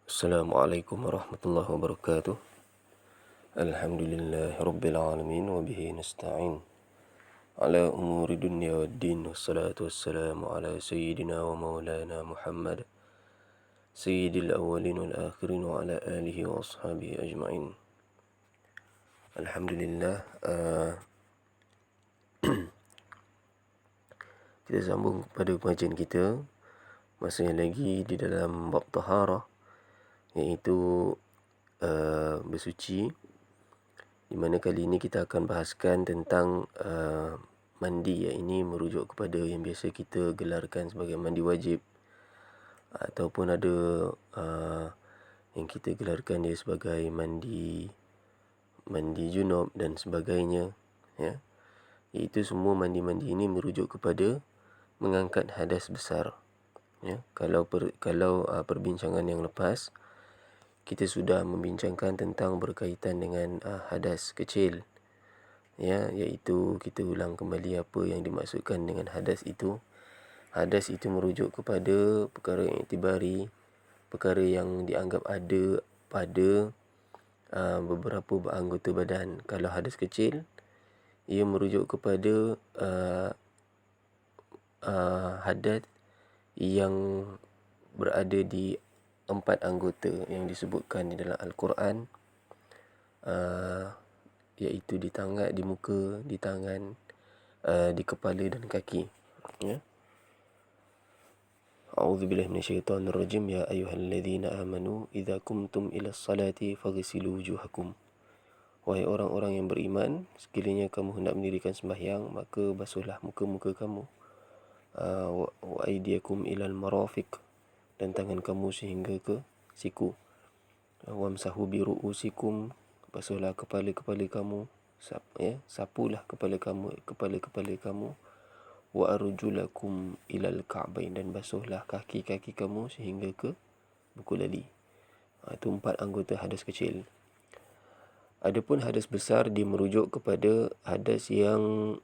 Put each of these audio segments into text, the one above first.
Assalamualaikum warahmatullahi wabarakatuh. Alhamdulillahi rabbil alamin wa bihi nasta'in ala umuri dunya waddin, wassalatu wassalamu ala sayyidina wa maulana Muhammad sayyidil awwalin wal akhirin wa ala alihi wa ashabihi ajma'in. Alhamdulillah, kita sambung pada pengajian kita masih lagi di dalam bab taharah, iaitu bersuci, di mana kali ini kita akan bahaskan tentang mandi, yang ini merujuk kepada yang biasa kita gelarkan sebagai mandi wajib, ataupun ada yang kita gelarkan dia sebagai mandi junub dan sebagainya, ya. Iaitu semua mandi-mandi ini merujuk kepada mengangkat hadas besar, ya. Kalau perbincangan yang lepas kita sudah membincangkan tentang berkaitan dengan hadas kecil, ya, iaitu kita ulang kembali apa yang dimaksudkan dengan hadas itu. Hadas itu merujuk kepada perkara yang iktibari, perkara yang dianggap ada pada beberapa anggota badan. Kalau hadas kecil, ia merujuk kepada hadas yang berada di 4 anggota yang disebutkan di dalam Al-Quran, iaitu di tangan, di muka, di tangan, di kepala dan kaki, ya. A'udzubillahi minasyaitonirrajim. Ya ayyuhalladzina amanu idza kumtum ilas salati faghsilu wujuhakum. Wahai orang-orang yang beriman, sekiranya kamu hendak mendirikan sembahyang, maka basuhlah muka-muka kamu, wa aydiyakum ilal marafiq, dan tangan kamu sehingga ke siku. Wamsahu bi ru'usikum, basuhlah kepala-kepala kamu, sapulah kepala kamu, wa arjulakum ilal ka'bain, dan basuhlah kaki-kaki kamu sehingga ke buku lali. Itu 4 anggota hadas kecil. Adapun hadas besar, dia merujuk kepada hadas yang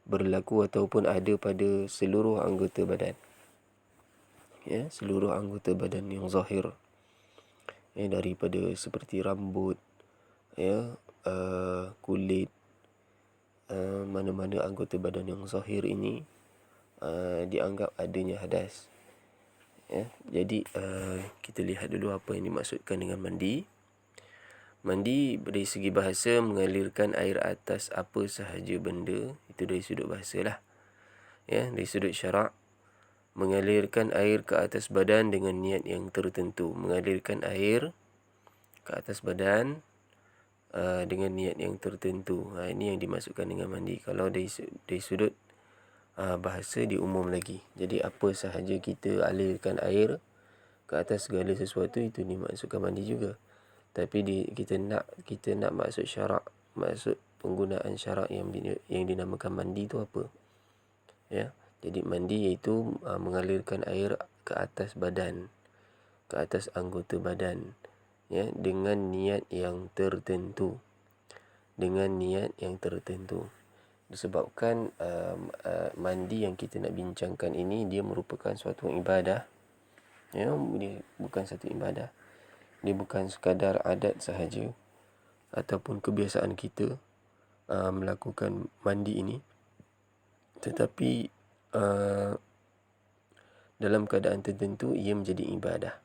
berlaku ataupun ada pada seluruh anggota badan, ya, seluruh anggota badan yang zahir, ya, daripada seperti rambut, ya, kulit, mana-mana anggota badan yang zahir ini dianggap adanya hadas, ya. Jadi kita lihat dulu apa yang dimaksudkan dengan mandi. Mandi dari segi bahasa mengalirkan air atas apa sahaja benda, itu dari sudut bahasa lah, ya. Dari sudut syarak, mengalirkan air ke atas badan dengan niat yang tertentu. Mengalirkan air ke atas badan dengan niat yang tertentu. Ini yang dimasukkan dengan mandi. Kalau dari sudut bahasa, dia umum lagi. Jadi apa sahaja kita alirkan air ke atas segala sesuatu, itu dimasukkan mandi juga. Tapi kita nak maksud syarak, maksud penggunaan syarak yang dinamakan mandi itu apa, ya. Jadi mandi iaitu mengalirkan air ke atas badan, ke atas anggota badan, ya, dengan niat yang tertentu. Dengan niat yang tertentu. Disebabkan mandi yang kita nak bincangkan ini, dia merupakan suatu ibadah, ya. Dia bukan satu ibadah. Dia bukan sekadar adat sahaja ataupun kebiasaan kita melakukan mandi ini, tetapi dalam keadaan tertentu ia menjadi ibadah.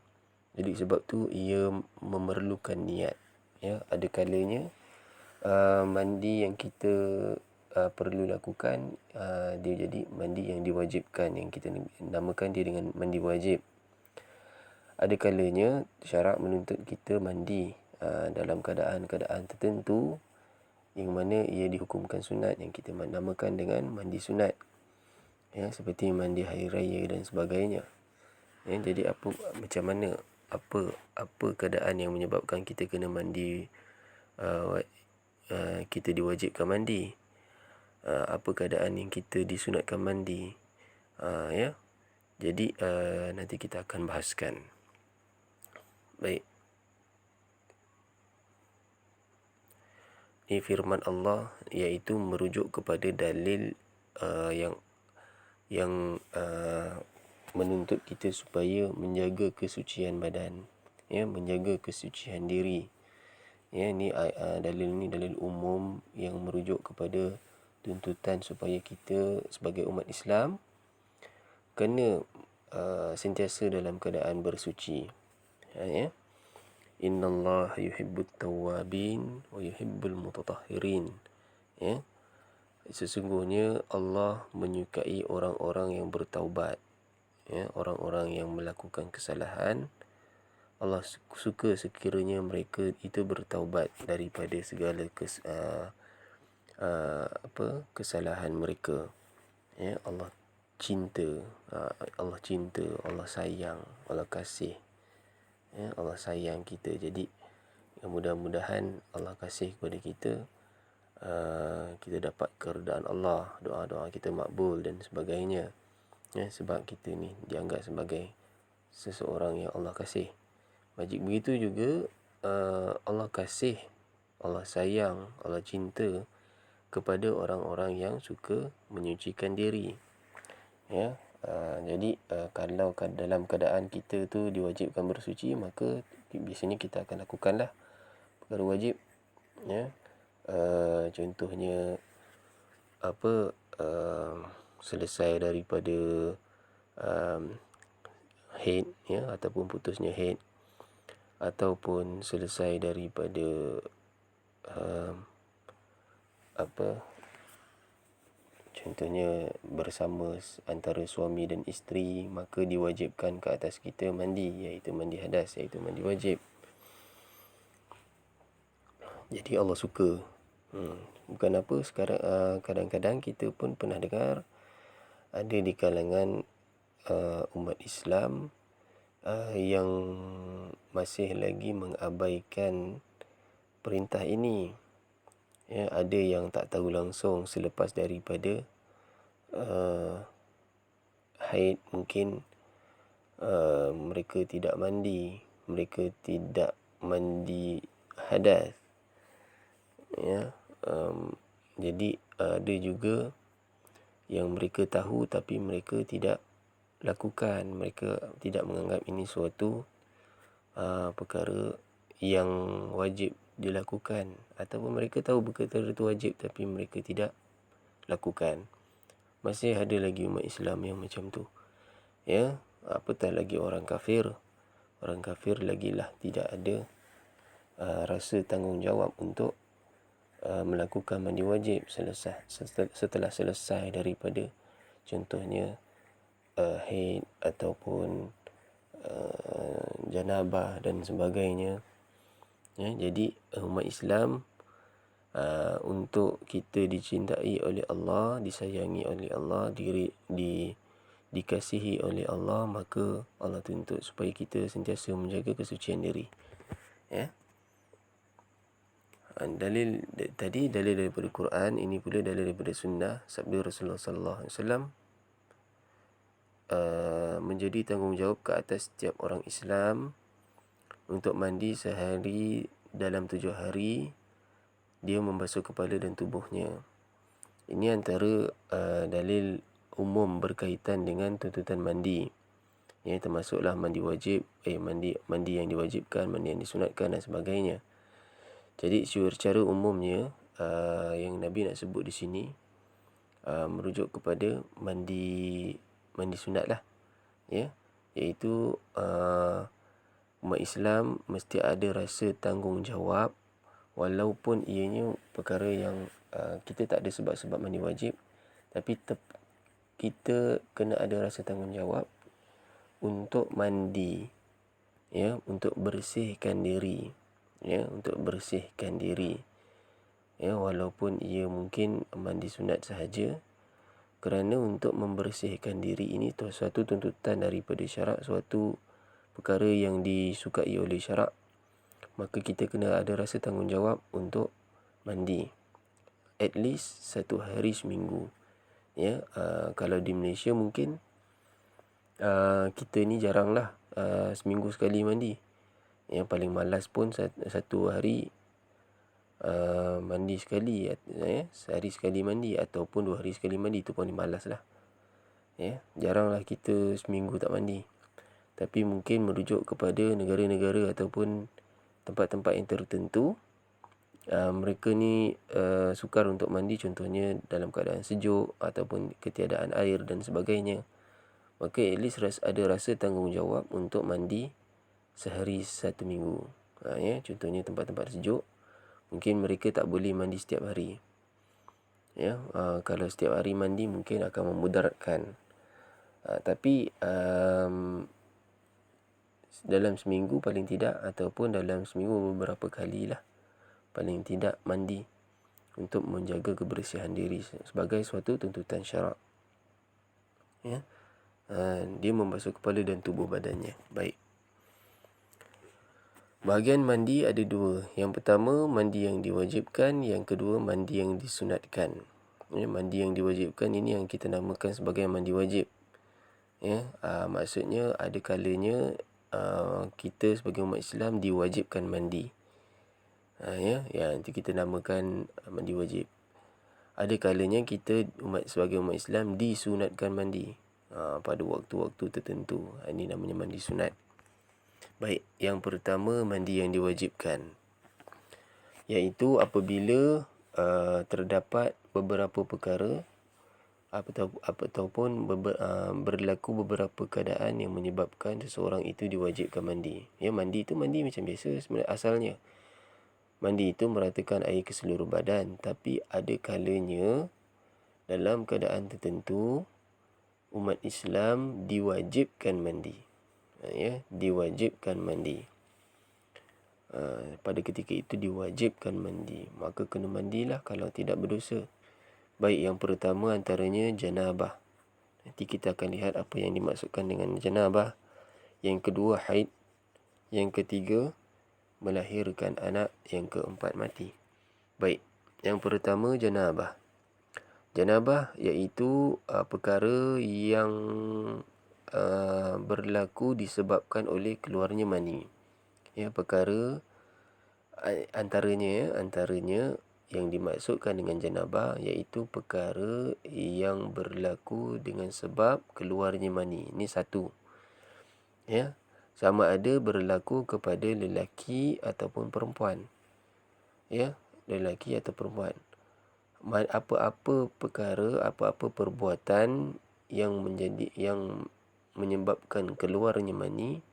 Jadi sebab tu ia memerlukan niat, ya. Ada kalanya mandi yang kita perlu lakukan, dia jadi mandi yang diwajibkan, yang kita namakan dia dengan mandi wajib. Ada kalanya syarak menuntut kita mandi dalam keadaan-keadaan tertentu yang mana ia dihukumkan sunat, yang kita namakan dengan mandi sunat, ya, seperti mandi hari raya dan sebagainya, ya. Jadi macam mana, apa keadaan yang menyebabkan kita kena mandi, kita diwajibkan mandi, apa keadaan yang kita disunatkan mandi, ya. Jadi nanti kita akan bahaskan. Baik. Ini firman Allah, iaitu merujuk kepada dalil yang menuntut kita supaya menjaga kesucian badan, ya, menjaga kesucian diri. Ya, ni dalil umum yang merujuk kepada tuntutan supaya kita sebagai umat Islam kena sentiasa dalam keadaan bersuci. Ya. Innallaha yuhibbut tawwabin wa yuhibbul mutatahhirin. Ya. Sesungguhnya Allah menyukai orang-orang yang bertaubat. Ya, orang-orang yang melakukan kesalahan, Allah suka sekiranya mereka itu bertaubat daripada segala kesalahan mereka. Ya, Allah cinta, Allah sayang, Allah kasih. Ya, Allah sayang kita. Jadi mudah-mudahan Allah kasih kepada kita, kita dapat keredaan Allah, doa-doa kita makbul dan sebagainya. Ya, sebab kita ni dianggap sebagai seseorang yang Allah kasih. Begitu juga Allah kasih, Allah sayang, Allah cinta kepada orang-orang yang suka menyucikan diri. Ya, jadi kalau dalam keadaan kita tu diwajibkan bersuci, maka biasanya kita akan lakukanlah perkara wajib. Ya, contohnya selesai daripada haid, ya, ataupun putusnya haid, ataupun selesai daripada contohnya bersama antara suami dan isteri, maka diwajibkan ke atas kita mandi, iaitu mandi hadas, iaitu mandi wajib. Jadi Allah suka. Bukan apa, sekarang kadang-kadang kita pun pernah dengar ada di kalangan umat Islam yang masih lagi mengabaikan perintah ini. Ya, ada yang tak tahu langsung selepas daripada haid, mungkin mereka tidak mandi, mereka tidak mandi hadas. Ya, jadi ada juga yang mereka tahu tapi mereka tidak lakukan, mereka tidak menganggap ini suatu perkara yang wajib dilakukan, ataupun mereka tahu perkara itu wajib tapi mereka tidak lakukan. Masih ada lagi umat Islam yang macam tu. Ya, apatah lagi orang kafir. Orang kafir lagilah tidak ada rasa tanggungjawab untuk melakukan mandi wajib setelah selesai daripada contohnya haid ataupun janabah dan sebagainya. Ya, jadi umat Islam, untuk kita dicintai oleh Allah, disayangi oleh Allah, dikasihi oleh Allah, maka Allah tuntut supaya kita sentiasa menjaga kesucian diri. Ya. Dalil daripada Quran, ini pula dalil daripada sunnah sabda Rasulullah sallallahu alaihi wasallam. Menjadi tanggungjawab ke atas setiap orang Islam untuk mandi sehari dalam 7 hari dia membasuh kepala dan tubuhnya. Ini antara dalil umum berkaitan dengan tuntutan mandi. Ya, termasuklah mandi wajib, mandi yang diwajibkan, mandi yang disunatkan dan sebagainya. Jadi secara umumnya yang Nabi nak sebut di sini merujuk kepada mandi sunat lah. Ya, iaitu umat Islam mesti ada rasa tanggungjawab, walaupun ianya perkara yang kita tak ada sebab-sebab mandi wajib, tapi kita kena ada rasa tanggungjawab untuk mandi, ya, untuk bersihkan diri. Ya, untuk bersihkan diri. Ya, walaupun ia mungkin mandi sunat sahaja, kerana untuk membersihkan diri ini suatu tuntutan daripada syarak, suatu perkara yang disukai oleh syarak, maka kita kena ada rasa tanggungjawab untuk mandi at least 1 hari seminggu. Ya, kalau di Malaysia mungkin kita ni jaranglah seminggu sekali mandi. Yang paling malas pun 1 hari mandi sekali, sehari sekali mandi, ataupun 2 hari sekali mandi, itu pun malas lah. Ya, jaranglah kita seminggu tak mandi. Tapi mungkin merujuk kepada negara-negara ataupun tempat-tempat yang tertentu, mereka ni sukar untuk mandi, contohnya dalam keadaan sejuk ataupun ketiadaan air dan sebagainya. Maka at least ada rasa tanggungjawab untuk mandi sehari satu minggu. Ya, contohnya tempat-tempat sejuk, mungkin mereka tak boleh mandi setiap hari. Ya, kalau setiap hari mandi mungkin akan memudaratkan. Tapi dalam seminggu paling tidak, ataupun dalam seminggu beberapa kali lah, paling tidak mandi untuk menjaga kebersihan diri sebagai suatu tuntutan syarak. Ya, dia membasuh kepala dan tubuh badannya. Baik. Bahagian mandi ada dua. Yang pertama, mandi yang diwajibkan. Yang kedua, mandi yang disunatkan. Ya, mandi yang diwajibkan ini yang kita namakan sebagai mandi wajib. Ya, maksudnya ada kalanya kita sebagai umat Islam diwajibkan mandi. Ya, nanti kita namakan mandi wajib. Ada kalanya kita sebagai umat Islam disunatkan mandi pada waktu-waktu tertentu. Ini namanya mandi sunat. Baik, yang pertama mandi yang diwajibkan, iaitu apabila terdapat beberapa perkara ataupun berlaku beberapa keadaan yang menyebabkan seseorang itu diwajibkan mandi. Ya, mandi itu mandi macam biasa sebenarnya asalnya. Mandi itu meratakan air ke seluruh badan, tapi ada kalanya dalam keadaan tertentu umat Islam diwajibkan mandi. Ya, diwajibkan mandi. Pada ketika itu diwajibkan mandi, maka kena mandilah kalau tidak berdosa. Baik, yang pertama antaranya janabah. Nanti kita akan lihat apa yang dimaksudkan dengan janabah. Yang kedua haid. Yang ketiga melahirkan anak. Yang keempat mati. Baik, yang pertama janabah. Janabah iaitu perkara yang berlaku disebabkan oleh keluarnya mani. Ya, perkara antaranya yang dimaksudkan dengan janabah iaitu perkara yang berlaku dengan sebab keluarnya mani. Ini satu. Ya, sama ada berlaku kepada lelaki ataupun perempuan. Ya, lelaki atau perempuan. Apa-apa perkara, apa-apa perbuatan yang menyebabkan keluarnya mani,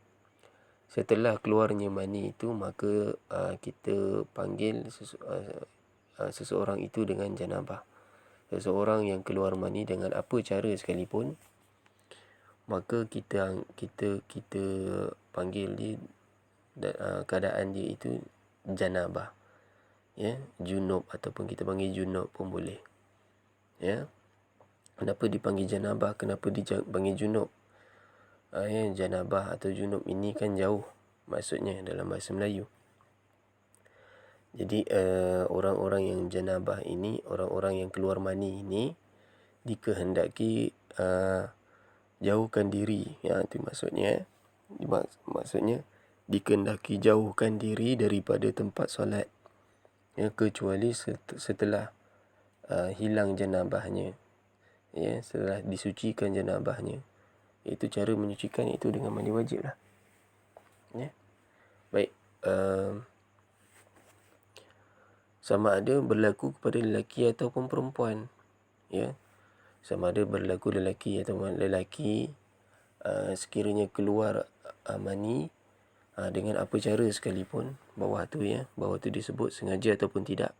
setelah keluarnya mani itu, maka kita panggil seseorang itu dengan janabah. Seseorang yang keluar mani dengan apa cara sekalipun, maka kita panggil dia, keadaan dia itu janabah. Ya, junub ataupun kita panggil junub pun boleh. Ya. Kenapa dipanggil janabah? Kenapa dipanggil junub? Ya, janabah atau junub ini kan jauh maksudnya dalam bahasa Melayu. Jadi orang-orang yang janabah ini, orang-orang yang keluar mani ini, dikehendaki jauhkan diri. Ya, itu maksudnya. Maksudnya dikehendaki jauhkan diri daripada tempat solat. Ya, kecuali setelah hilang janabahnya. Ya, setelah disucikan janabahnya. Itu cara menyucikan itu dengan mandi wajib lah. Ya. Baik. Sama ada berlaku kepada lelaki ataupun perempuan. Ya. Sama ada berlaku lelaki ataupun lelaki, sekiranya keluar mani dengan apa cara sekalipun, bawah tu disebut sengaja ataupun tidak.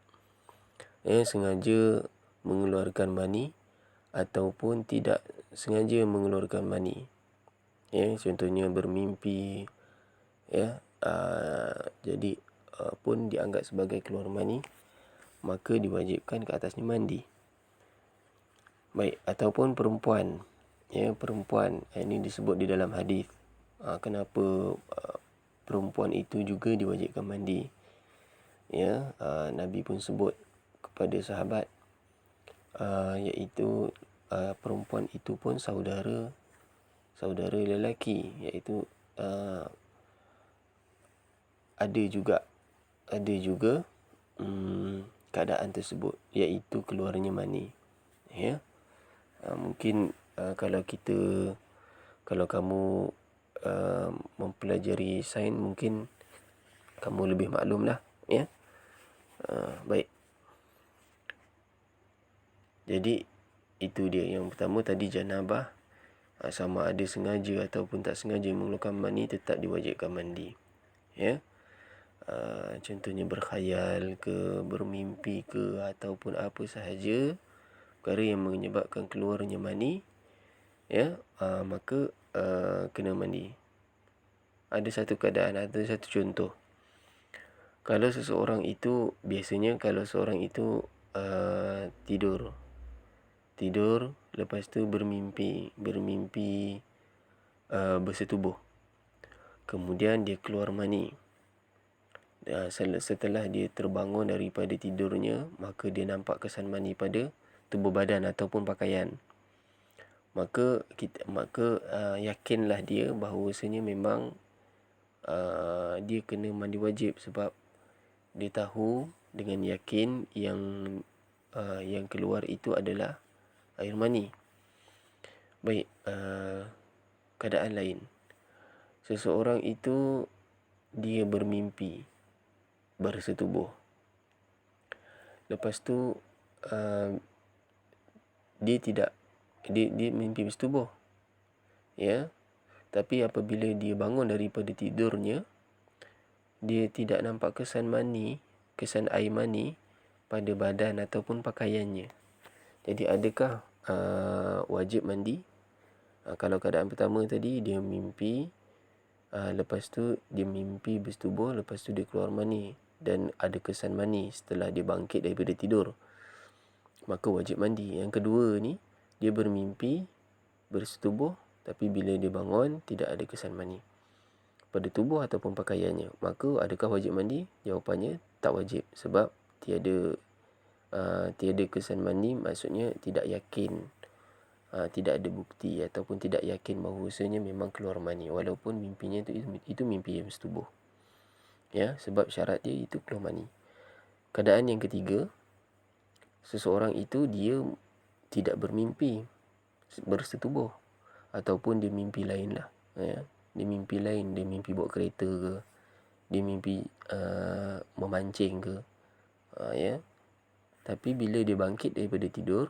Ya, sengaja mengeluarkan mani ataupun tidak sengaja mengeluarkan mani. Ya, contohnya bermimpi, ya, jadi pun dianggap sebagai keluar mani, maka diwajibkan ke atasnya mandi. Baik, ataupun perempuan. Ya, perempuan, ini disebut di dalam hadis. Kenapa perempuan itu juga diwajibkan mandi? Ya, Nabi pun sebut kepada sahabat, iaitu perempuan itu pun saudara lelaki, iaitu ada juga keadaan tersebut, iaitu keluarnya mani. Ya, mungkin kalau kamu mempelajari sains, mungkin kamu lebih maklum lah, ya. Baik. Jadi itu dia yang pertama tadi, janabah, sama ada sengaja ataupun tak sengaja mengeluarkan mani, tetap diwajibkan mandi, ya. Contohnya berkhayal ke, bermimpi ke, ataupun apa sahaja perkara yang menyebabkan keluarnya mani, ya, maka kena mandi. Ada satu keadaan, ada satu contoh. Kalau seseorang itu, biasanya kalau seorang itu tidur, lepas tu bermimpi bersetubuh, kemudian dia keluar mani. Setelah dia terbangun daripada tidurnya, maka dia nampak kesan mani pada tubuh badan ataupun pakaian. Maka yakinlah dia bahawasanya memang dia kena mandi wajib, sebab dia tahu dengan yakin yang keluar itu adalah air mani. Baik, keadaan lain. Seseorang itu dia bermimpi bersetubuh. Lepas tu dia mimpi bersetubuh, ya. Tapi apabila dia bangun daripada tidurnya, dia tidak nampak kesan air mani pada badan ataupun pakaiannya. Jadi adakah wajib mandi? Kalau keadaan pertama tadi, dia mimpi, lepas tu dia mimpi bersetubuh, lepas tu dia keluar mani dan ada kesan mani setelah dia bangkit daripada tidur, maka wajib mandi. Yang kedua ni, dia bermimpi bersetubuh, tapi bila dia bangun tidak ada kesan mani pada tubuh ataupun pakaiannya, maka adakah wajib mandi? Jawapannya tak wajib, sebab tiada kesan mani, maksudnya tidak yakin, tidak ada bukti ataupun tidak yakin bahawasanya memang keluar mani, walaupun mimpinya itu mimpi yang bersetubuh, ya, sebab syarat dia itu keluar mani. Keadaan yang ketiga, seseorang itu dia tidak bermimpi bersetubuh, ataupun dia mimpi lain lah, ya. Dia mimpi lain, dia mimpi bawa kereta ke, dia mimpi memancing ke, ya. Tapi bila dia bangkit daripada tidur,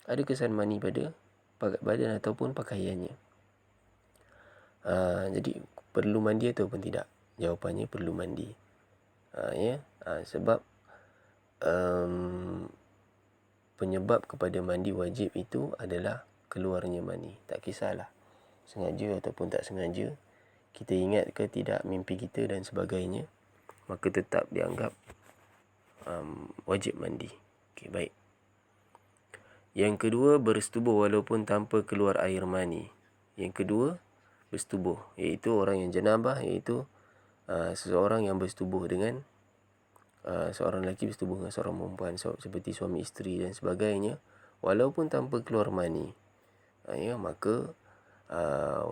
ada kesan mani pada badan ataupun pakaiannya. Jadi perlu mandi ataupun tidak? Jawapannya perlu mandi, ya. Sebab penyebab kepada mandi wajib itu adalah keluarnya mani. Tak kisahlah sengaja ataupun tak sengaja, kita ingat ke tidak mimpi kita dan sebagainya, maka tetap dianggap wajib mandi. Okey, baik. Yang kedua, bersetubuh walaupun tanpa keluar air mani. Yang kedua, bersetubuh, iaitu orang yang janabah, iaitu seseorang yang bersetubuh dengan seorang lelaki bersetubuh dengan seorang perempuan, seperti suami isteri dan sebagainya, walaupun tanpa keluar mani, ya, maka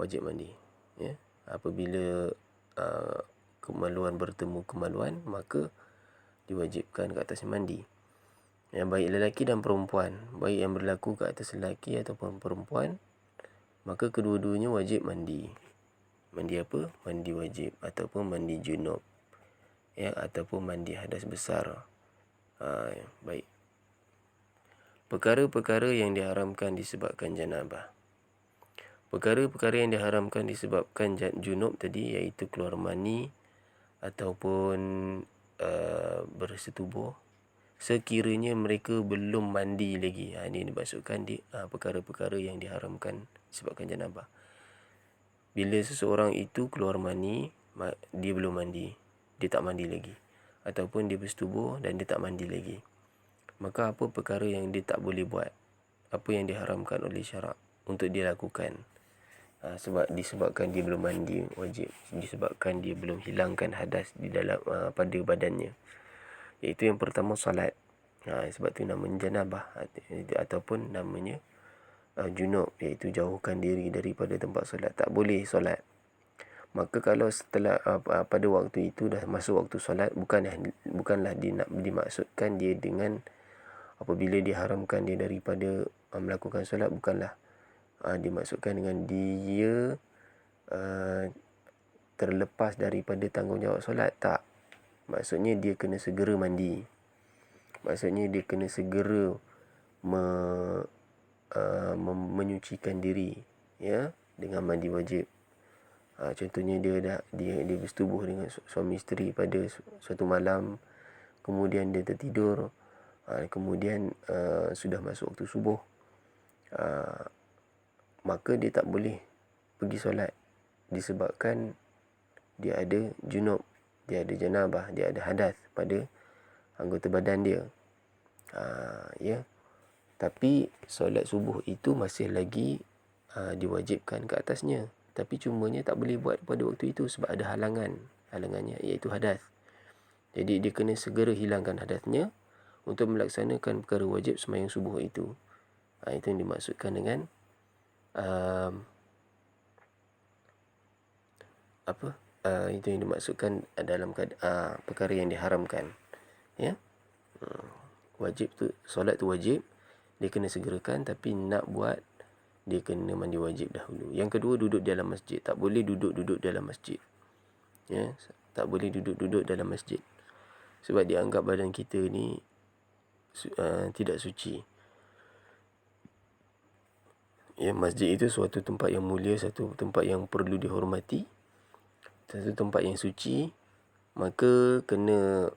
wajib mandi, ya. Apabila kemaluan bertemu kemaluan, maka diwajibkan ke atasnya mandi. Yang baik lelaki dan perempuan, baik yang berlaku ke atas lelaki ataupun perempuan, maka kedua-duanya wajib mandi. Mandi apa? Mandi wajib ataupun mandi junub, ya, ataupun mandi hadas besar. Baik. Perkara-perkara yang diharamkan disebabkan janabah. Perkara-perkara yang diharamkan disebabkan junub tadi, iaitu keluar mani ataupun bersetubuh, sekiranya mereka belum mandi lagi. Ini dimaksudkan perkara-perkara yang diharamkan disebabkan janabah. Bila seseorang itu keluar mani, dia belum mandi, dia tak mandi lagi, ataupun dia bersetubuh dan dia tak mandi lagi, maka apa perkara yang dia tak boleh buat? Apa yang diharamkan oleh syarak untuk dia lakukan? Disebabkan dia belum mandi wajib, disebabkan dia belum hilangkan hadas di dalam pada badannya. Iaitu yang pertama, solat. Sebab tu namanya janabah, ataupun namanya junub, iaitu jauhkan diri daripada tempat solat, tak boleh solat. Maka kalau setelah pada waktu itu dah masuk waktu solat, bukanlah dimaksudkan dia dengan apabila diharamkan dia daripada melakukan solat, bukanlah dimaksudkan dengan dia terlepas daripada tanggungjawab solat? Tak. Maksudnya dia kena segera mandi. Maksudnya dia kena segera menyucikan diri, ya, dengan mandi wajib. Contohnya dia bersetubuh dengan suami isteri pada suatu malam, kemudian dia tertidur, kemudian sudah masuk waktu subuh, maka dia tak boleh pergi solat disebabkan dia ada junub, dia ada janabah, dia ada hadas pada anggota badan dia. Ya. Tapi solat subuh itu masih lagi diwajibkan ke atasnya. Tapi cumanya tak boleh buat pada waktu itu sebab ada halangannya iaitu hadas. Jadi dia kena segera hilangkan hadasnya untuk melaksanakan perkara wajib sembahyang subuh itu. Itu yang dimaksudkan dengan itu yang dimaksudkan dalam perkara yang diharamkan. Ya. Wajib tu, solat tu wajib, dia kena segerakan, tapi nak buat dia kena mandi wajib dahulu. Yang kedua, duduk dalam masjid. Tak boleh duduk-duduk dalam masjid. Ya, tak boleh duduk-duduk dalam masjid. Sebab dianggap badan kita ni tidak suci. Ya, masjid itu suatu tempat yang mulia, satu tempat yang perlu dihormati, satu tempat yang suci. Maka kena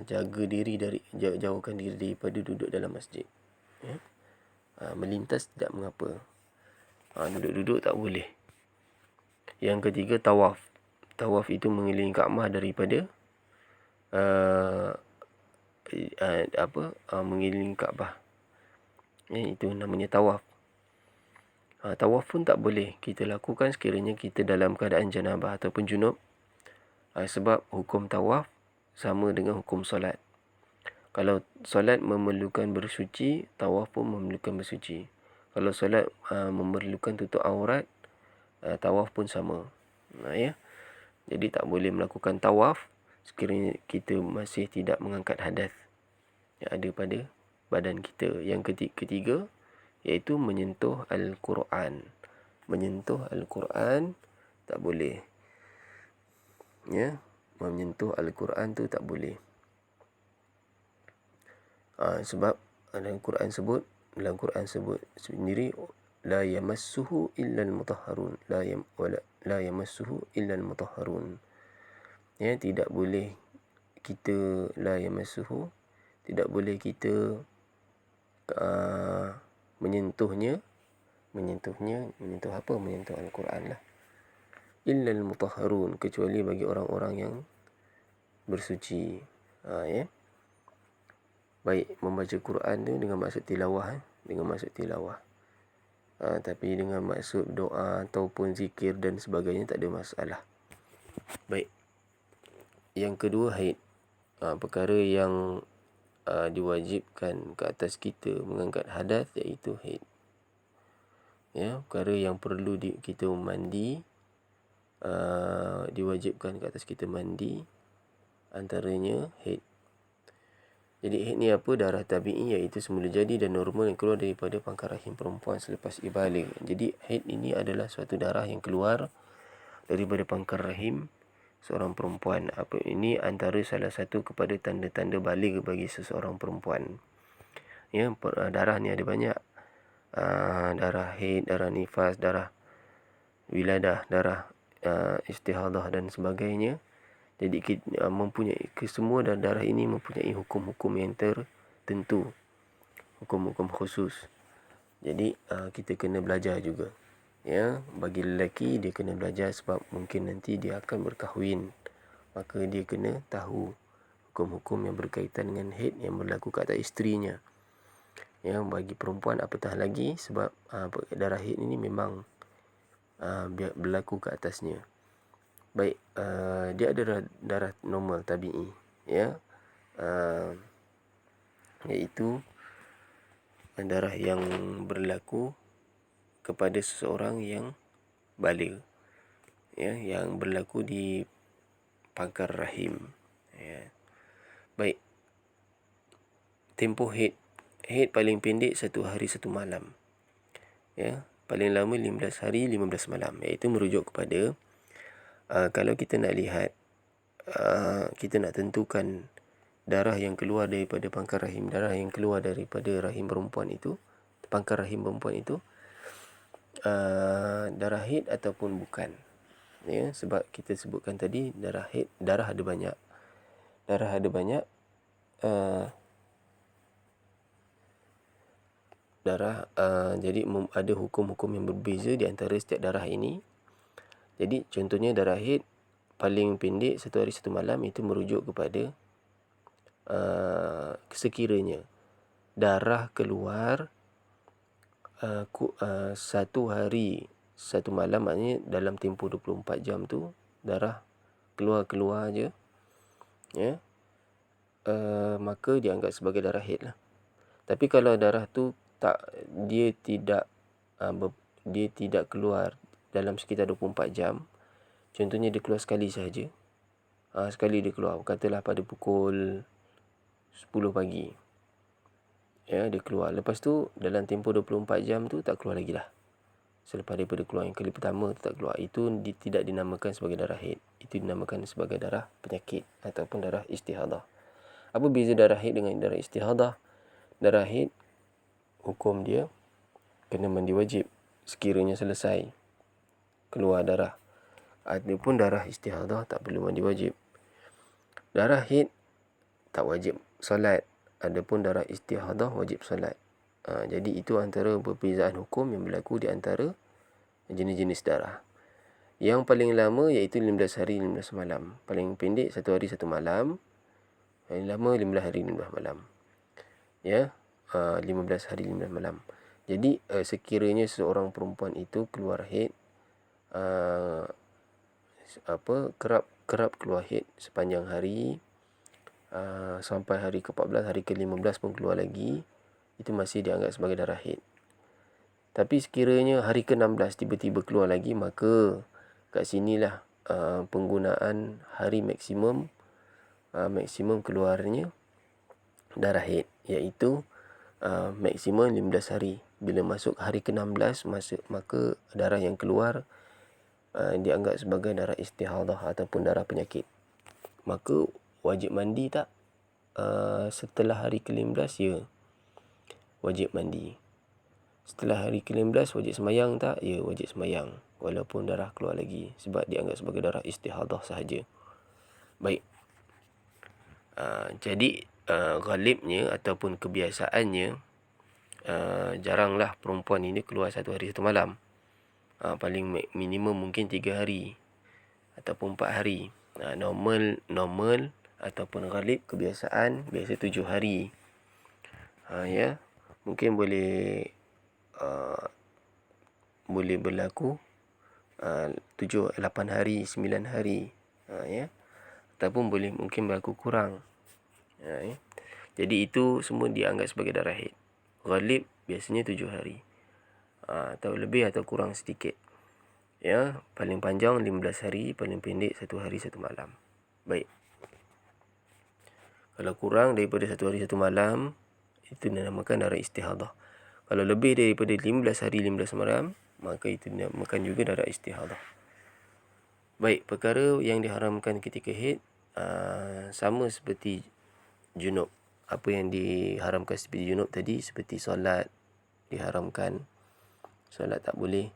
jaga diri jauhkan diri daripada duduk dalam masjid. Ya. Melintas tidak mengapa. Duduk-duduk tak boleh. Yang ketiga, tawaf. Tawaf itu mengelilingi Kaabah daripada mengelilingi Kaabah. Itu namanya tawaf. Tawaf pun tak boleh kita lakukan sekiranya kita dalam keadaan janabah ataupun junub. Sebab hukum tawaf sama dengan hukum solat. Kalau solat memerlukan bersuci, tawaf pun memerlukan bersuci. Kalau solat memerlukan tutup aurat, tawaf pun sama. Ya. Jadi tak boleh melakukan tawaf sekiranya kita masih tidak mengangkat hadas yang ada pada badan kita. Yang ketiga iaitu menyentuh Al-Quran. Menyentuh Al-Quran tak boleh. Ya, menyentuh Al-Quran tu tak boleh. Sebab dalam Quran sebut sendiri, la yamassuhu illa al-mutahharun, la yamassuhu illa al-mutahharun. Ya, tidak boleh kita tidak boleh kita menyentuh apa? Menyentuh Al-Quran lah. Illa al-mutahharun, kecuali bagi orang-orang yang bersuci. Ya. Baik membaca Quran tu dengan maksud tilawah, tapi dengan maksud doa ataupun zikir dan sebagainya tak ada masalah. Baik. Yang kedua, haid. Perkara yang diwajibkan ke atas kita mengangkat hadas iaitu haid. Ya, perkara yang perlu kita mandi, diwajibkan ke atas kita mandi, antaranya haid. Jadi haid ni apa? Darah tabi'i, iaitu semula jadi dan normal yang keluar daripada pangkal rahim perempuan selepas ibalik. Jadi haid ini adalah suatu darah yang keluar daripada pangkal rahim seorang perempuan. Ini antara salah satu kepada tanda-tanda baligh bagi seseorang perempuan. Ya, darah ni ada banyak. Darah haid, darah nifas, darah wiladah, darah istihadah dan sebagainya. Jadi kita mempunyai kesemua darah ini mempunyai hukum-hukum yang tertentu, hukum-hukum khusus. Jadi kita kena belajar juga. Ya, bagi lelaki dia kena belajar sebab mungkin nanti dia akan berkahwin. Maka dia kena tahu hukum-hukum yang berkaitan dengan haid yang berlaku ke atas isterinya. Ya, bagi perempuan apatah lagi sebab darah haid ini memang berlaku ke atasnya. Baik, dia ada darah normal tabi'i, ya, iaitu darah yang berlaku kepada seseorang yang baligh, ya, yang berlaku di pangkal rahim. Ya. Baik, tempoh haid paling pendek 1 hari 1 malam. Ya, paling lama 15 hari 15 malam, iaitu merujuk kepada kalau kita nak lihat, kita nak tentukan darah yang keluar daripada pangkal rahim, darah yang keluar daripada rahim perempuan itu, pangkal rahim perempuan itu, darah haid ataupun bukan. Ya, sebab kita sebutkan tadi darah haid, darah ada banyak. Darah ada banyak. Jadi ada hukum-hukum yang berbeza di antara setiap darah ini. Jadi contohnya darah haid paling pendek 1 hari 1 malam itu merujuk kepada sekiranya darah keluar 1 hari 1 malam, maknanya dalam tempoh 24 jam tu darah keluar je, ya, maka dianggap sebagai darah haid lah. Tapi kalau darah tu dia tidak keluar dalam sekitar 24 jam, contohnya dia keluar sekali sahaja, sekali dia keluar, katalah pada pukul 10 pagi, ya, dia keluar. Lepas tu dalam tempoh 24 jam tu tak keluar lagi lah. Selepas daripada keluar yang kali pertama tu tak keluar, itu tidak dinamakan sebagai darah haid. Itu dinamakan sebagai darah penyakit ataupun darah istihadah. Apa beza darah haid dengan darah istihadah? Darah haid, hukum dia kena mandi wajib sekiranya selesai keluar darah. Adapun darah istihadah tak perlu mandi wajib. Darah haid tak wajib solat. Adapun darah istihadah wajib solat. Jadi itu antara perbezaan hukum yang berlaku di antara jenis-jenis darah. Yang paling lama iaitu 15 hari 15 malam. Paling pendek 1 hari 1 malam. Paling lama 15 hari 15 malam. Ya, 15 hari 15 malam. Jadi sekiranya seorang perempuan itu keluar haid, kerap keluar haid sepanjang hari, sampai hari ke-14, hari ke-15 pun keluar lagi, itu masih dianggap sebagai darah haid. Tapi sekiranya hari ke-16 tiba-tiba keluar lagi, maka kat sinilah penggunaan hari maksimum keluarnya darah haid, iaitu maksimum 15 hari. Bila masuk hari ke-16, maka darah yang keluar dianggap sebagai darah istihadah ataupun darah penyakit. Maka wajib mandi tak? Setelah hari ke-15, ya, wajib mandi. Setelah hari ke-15 wajib semayang tak? Ya, wajib semayang, walaupun darah keluar lagi, sebab dianggap sebagai darah istihadah sahaja. Baik. Jadi ghalibnya ataupun kebiasaannya, jaranglah perempuan ini keluar 1 hari 1 malam. Paling minimum mungkin 3 hari ataupun 4 hari. Normal ataupun ghalib kebiasaan biasa 7 hari. Ya, mungkin boleh berlaku 7, 8 hari, 9 hari, ya, ataupun boleh mungkin berlaku kurang. Ya. Jadi itu semua dianggap sebagai darah haid. Ghalib biasanya 7 hari, atau lebih atau kurang sedikit. Ya, paling panjang 15 hari, paling pendek 1 hari 1 malam. Baik. Kalau kurang daripada 1 hari 1 malam, itu dinamakan darah istihadah. Kalau lebih daripada 15 hari 15 malam, maka itu dinamakan juga darah istihadah. Baik, perkara yang diharamkan ketika haid sama seperti junub. Apa yang diharamkan seperti junub tadi, seperti solat diharamkan. Solat tak boleh,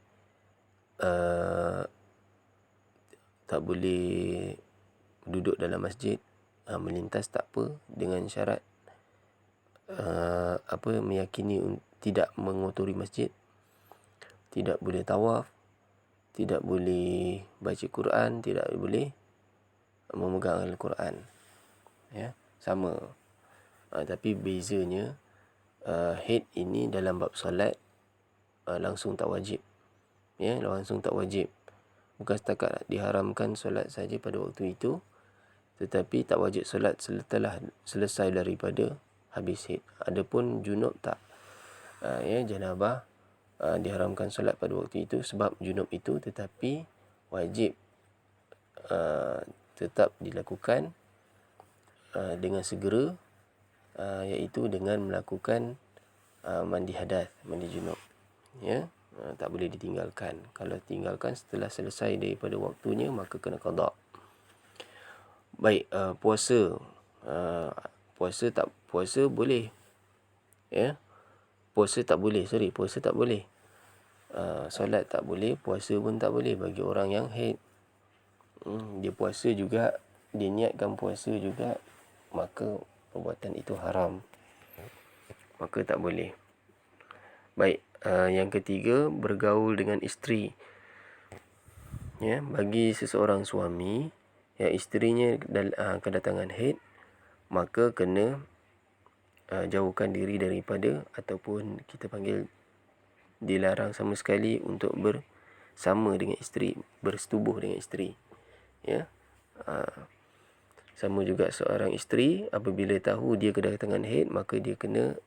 duduk dalam masjid, melintas tak apa, dengan syarat meyakini tidak mengotori masjid, tidak boleh tawaf, tidak boleh baca Quran, tidak boleh memegang Al-Quran. Ya, sama. Tapi bezanya, haid ini dalam bab solat langsung tak wajib. Ya, langsung tak wajib. Bukan setakat diharamkan solat saja pada waktu itu, tetapi tak wajib solat setelah selesai daripada habis haid. Adapun junub tak. Janabah diharamkan solat pada waktu itu sebab junub itu, tetapi wajib tetap dilakukan dengan segera, iaitu dengan melakukan mandi hadas, mandi junub. Ya, Tak boleh ditinggalkan. Kalau tinggalkan setelah selesai daripada waktunya, maka kena qada. Baik, puasa. Puasa boleh. Ya. Puasa tak boleh. Solat tak boleh, puasa pun tak boleh bagi orang yang haid. Dia puasa juga, dia niatkan puasa juga, maka perbuatan itu haram. Maka tak boleh. Baik, yang ketiga, bergaul dengan isteri. Ya, bagi seseorang suami yang isterinya kedatangan haid, maka kena jauhkan diri daripada, ataupun kita panggil dilarang sama sekali untuk bersama dengan isteri, bersetubuh dengan isteri. Ya. Sama juga seorang isteri, apabila tahu dia kedatangan haid, maka dia kena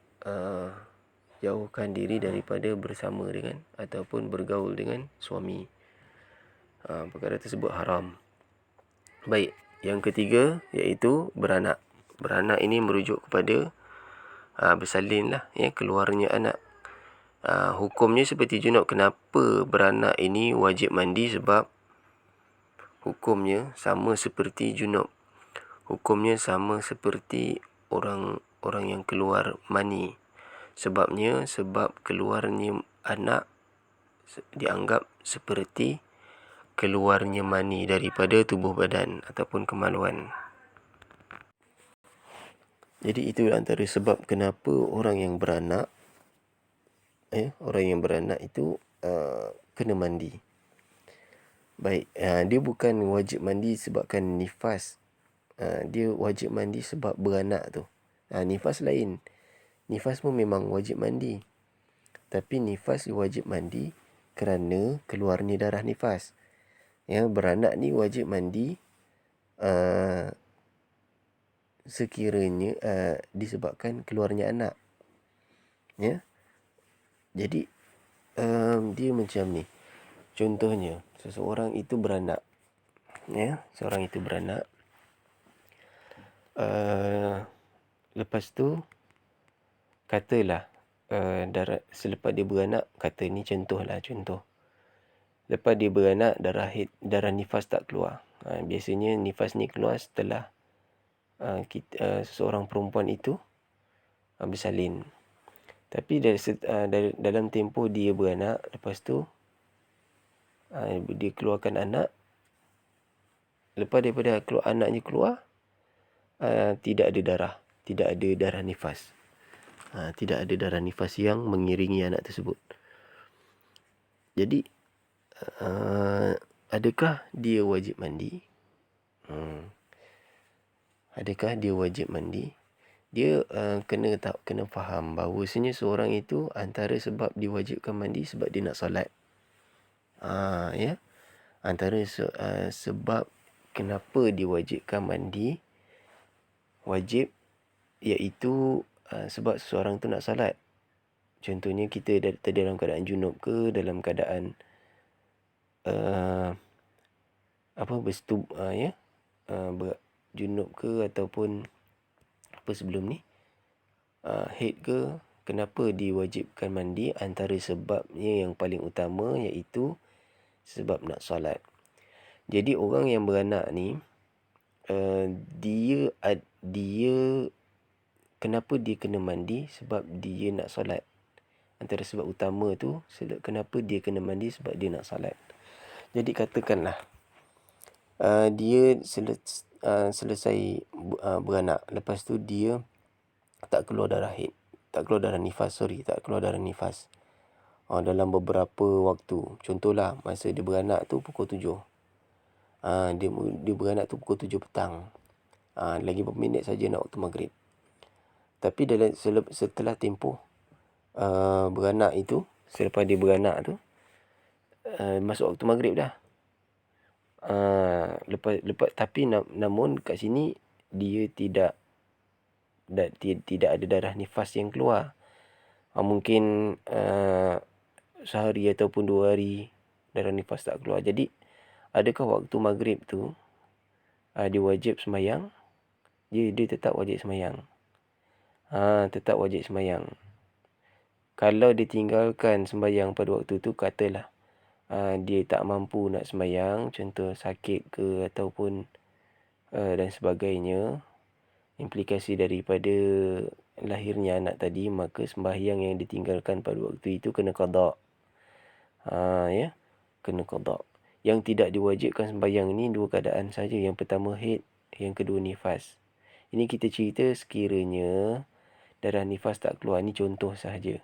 jauhkan diri daripada bersama dengan ataupun bergaul dengan suami. Perkara tersebut haram. Baik, yang ketiga iaitu beranak. Beranak ini merujuk kepada bersalin lah, ya, keluarnya anak. Hukumnya seperti junub. Kenapa beranak ini wajib mandi? Sebab hukumnya sama seperti junub. Hukumnya sama seperti orang yang keluar mani. Sebab keluarnya anak dianggap seperti keluarnya mani daripada tubuh badan ataupun kemaluan. Jadi itu antara sebab kenapa orang yang beranak itu kena mandi. Baik, dia bukan wajib mandi sebabkan nifas. Dia wajib mandi sebab beranak tu. Nifas lain. Nifas pun memang wajib mandi. Tapi nifas wajib mandi kerana keluarnya darah nifas. Ya, beranak ni wajib mandi sekiranya disebabkan keluarnya anak. Ya. Jadi dia macam ni. Contohnya, seseorang itu beranak. Ya, seorang itu beranak. Lepas tu katalah selepas dia beranak, kata ni contoh. Lepas dia beranak, darah nifas tak keluar. Biasanya nifas ni keluar setelah seseorang perempuan itu bersalin. Tapi dalam tempoh dia beranak, lepas tu dia keluarkan anak. Lepas daripada anaknya keluar, tidak ada darah nifas. Tidak ada darah nifas yang mengiringi anak tersebut. Jadi adakah dia wajib mandi? Adakah dia wajib mandi? Dia kena faham bahawasanya seorang itu antara sebab diwajibkan mandi sebab dia nak solat. Ya. Antara sebab kenapa diwajibkan mandi wajib, iaitu sebab seseorang tu nak solat. Contohnya kita dalam keadaan junub ke, dalam keadaan junub ke, ataupun apa sebelum ni, haid ke, kenapa diwajibkan mandi? Antara sebabnya yang paling utama iaitu sebab nak solat. Jadi orang yang beranak ni, dia kenapa dia kena mandi? Sebab dia nak solat. Antara sebab utama tu, kenapa dia kena mandi? Sebab dia nak solat. Jadi katakanlah dia selesai beranak, lepas tu dia tak keluar darah haid, tak keluar darah nifas. Dalam beberapa waktu. Contohlah, masa dia beranak tu pukul 7. Dia beranak tu pukul 7 petang. Lagi beberapa minit saja nak waktu maghrib. Tapi setelah tempoh beranak itu, selepas dia beranak tu, masuk waktu maghrib dah. Lepas tapi namun kat sini dia tidak ada darah nifas yang keluar. Mungkin sehari ataupun 2 hari darah nifas tak keluar. Jadi adakah waktu maghrib tu dia wajib sembahyang? Dia tetap wajib sembahyang. Tetap wajib sembahyang. Kalau ditinggalkan sembahyang pada waktu tu, katalah dia tak mampu nak sembahyang, contoh sakit ke ataupun dan sebagainya, implikasi daripada lahirnya anak tadi, maka sembahyang yang ditinggalkan pada waktu itu kena qada. Ya, kena qada. Yang tidak diwajibkan sembahyang ni dua keadaan saja. Yang pertama haid, yang kedua nifas. Ini kita cerita sekiranya darah nifas tak keluar, ni contoh sahaja.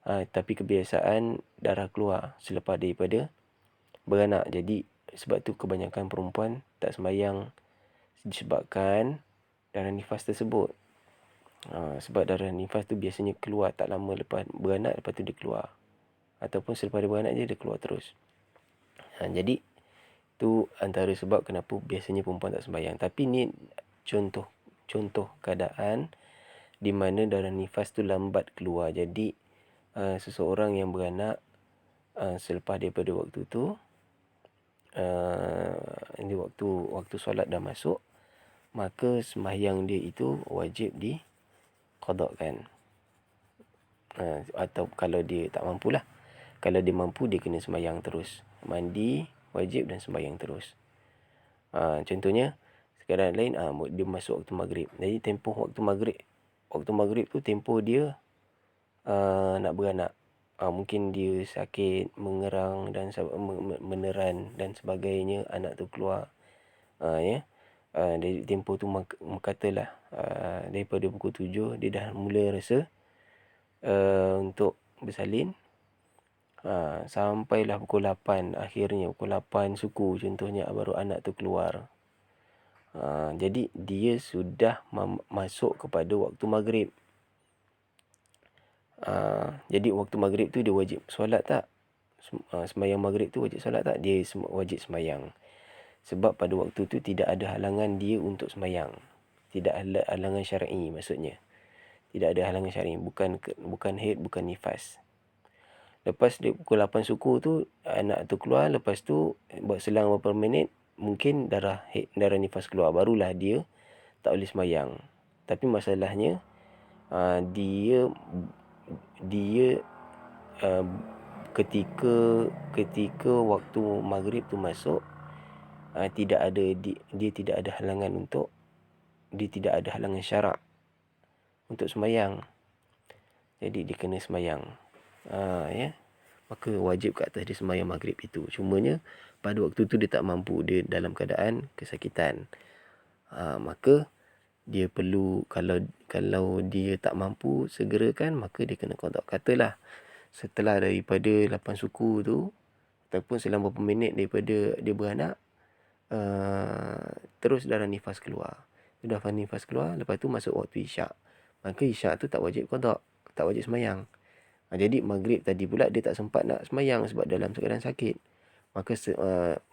Tapi kebiasaan darah keluar selepas daripada beranak. Jadi sebab tu kebanyakan perempuan tak sembahyang disebabkan darah nifas tersebut. Sebab darah nifas tu biasanya keluar tak lama lepas beranak, lepas tu dia keluar. Ataupun selepas dia beranak je dia keluar terus. Jadi tu antara sebab kenapa biasanya perempuan tak sembahyang. Tapi ni contoh keadaan di mana darah nifas tu lambat keluar. Jadi seseorang yang beranak selepas daripada waktu tu, ini waktu solat dah masuk, maka sembahyang dia itu wajib diqadakan. Atau kalau dia tak mampulah. Kalau dia mampu, dia kena sembahyang terus. Mandi wajib dan sembahyang terus. Contohnya sekarang lain, dia masuk waktu maghrib. Jadi tempoh waktu maghrib tu tempoh dia nak beranak. Mungkin dia sakit, mengerang dan meneran dan sebagainya, anak tu keluar. Dari tempoh tu katalah daripada pukul 7 dia dah mula rasa untuk bersalin, sampailah pukul 8, akhirnya pukul 8 suku contohnya, baru anak tu keluar. Jadi dia sudah masuk kepada waktu maghrib. Jadi waktu maghrib tu dia wajib solat tak? Sembahyang maghrib tu wajib solat tak? Dia wajib sembahyang. Sebab pada waktu tu tidak ada halangan dia untuk sembahyang. Tidak ada halangan syar'i maksudnya. Tidak ada halangan syar'i, bukan haid, bukan nifas. Lepas dia pukul 8 suku tu anak tu keluar, lepas tu buat selang beberapa minit mungkin darah nifas keluar, barulah dia tak boleh sembahyang. Tapi masalahnya dia ketika waktu maghrib tu masuk, dia tidak ada halangan syarak untuk sembahyang. Jadi dia kena sembahyang. Maka wajib ke atas dia sembahyang maghrib itu. Cumanya pada waktu tu dia tak mampu, dia dalam keadaan kesakitan. Maka dia perlu, kalau dia tak mampu segerakan, maka dia kena qada. Katalah setelah daripada 8 suku tu, ataupun selang beberapa minit daripada dia beranak, terus darah nifas keluar. Darah nifas keluar, lepas tu masuk waktu isyak. Maka isyak tu tak wajib qada, tak wajib sembahyang. Jadi maghrib tadi pula dia tak sempat nak sembahyang sebab dalam keadaan sakit. Maka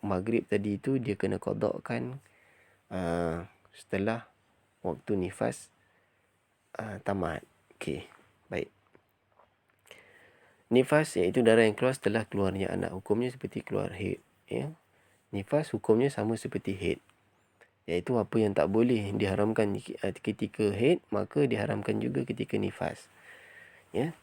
maghrib tadi tu dia kena qadakan setelah waktu nifas tamat. Okey, baik. Nifas iaitu darah yang keluar setelah keluarnya anak. Hukumnya seperti keluar haid. Nifas hukumnya sama seperti haid. Iaitu apa yang tak boleh diharamkan ketika haid, maka diharamkan juga ketika nifas.